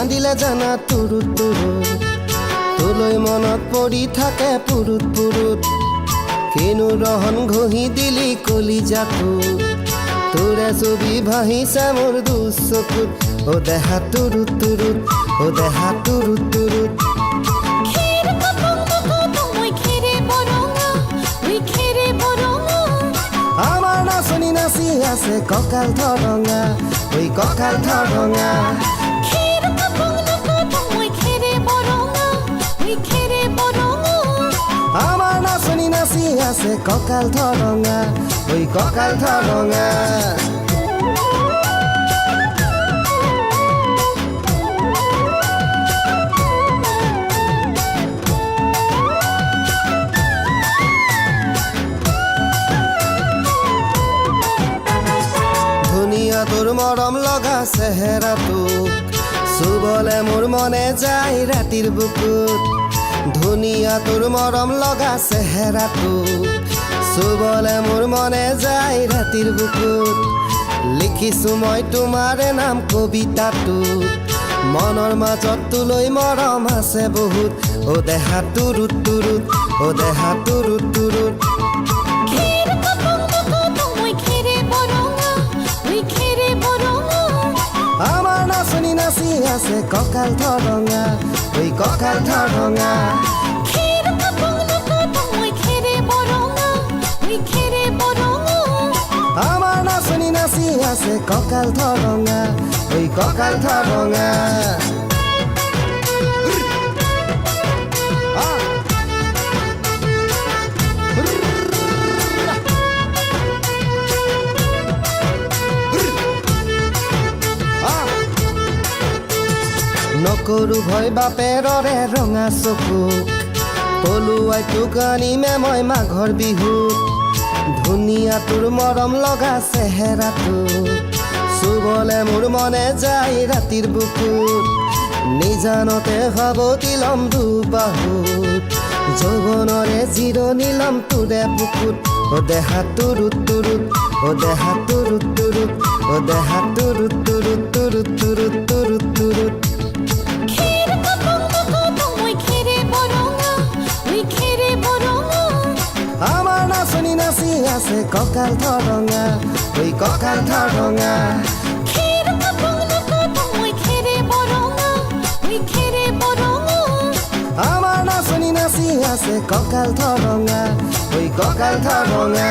কান্দিলে জানা তুৰুত তুৰুত তোলৈ মনত পৰি থাকে পুৰুত পুৰুত কিনো ৰহন ঘঁহি দিলি কলিজাটো তোৰে ছবি ভাহিছে মোৰ দুচকুত ও দেহা তুৰুত তুৰুত ও দেহা তুৰুত তুৰুত আমাৰ নাচনি নাচি আছে কঁকাল ধৰঙা ঐ কঁকাল ধৰঙা আমাৰ নাচনি নাচি আছে কঁকাল ধৰঙা ঐ কঁকাল ধৰঙা ধুনীয়া তোৰ মৰম লগা চেহেৰাটোক চুবলে মোৰ মনে যায় ৰাতিৰ বুকুত ধুনীয়া তোৰ মৰম লগা চেহেৰাটোক চুবলে মোৰ মনে যায় ৰাতিৰ বুকুত লিখিছো মই তোমাৰে নাম কবিতাটোত মনৰ মাজত তোলৈ মৰম আছে বহুত ও দেহা তুৰুত তুৰুত ও দেহা তুৰুত তুৰুত আমাৰ নাচনি নাচি আছে কঁকাল ধৰঙা ঐ কঁকাল ধৰঙা আমাৰ নাচনি নাচি আছে কঁকাল ধৰঙা ঐ কঁকাল ধৰঙা নকৰো ভয় বাপেৰৰে ৰঙা চকুক পলুৱাই তোক আনিমে মই মাঘৰ বিহুত ধুনীয়া তোৰ মৰম লগা চেহেৰাটো চুবলে মোৰ মনে যায় ৰাতিৰ বুকুত নিজানতে সাৱটি লম দুবাহুত যৌৱনৰে জিৰণি লম তোৰে বুকুত ও দেহা তুৰুত তুৰুত ও দেহা তুৰুত তুৰুত ও দেহা তুৰুত তুৰুত তুৰুত তুৰুত তুৰুত তুৰুত আমাৰ নাচনি নাচি আছে কঁকাল ধৰঙা ঐ কঁকাল ধৰঙা আমাৰ নাচনি নাচি আছে কঁকাল ধৰঙা ঐ কঁকাল ধৰঙা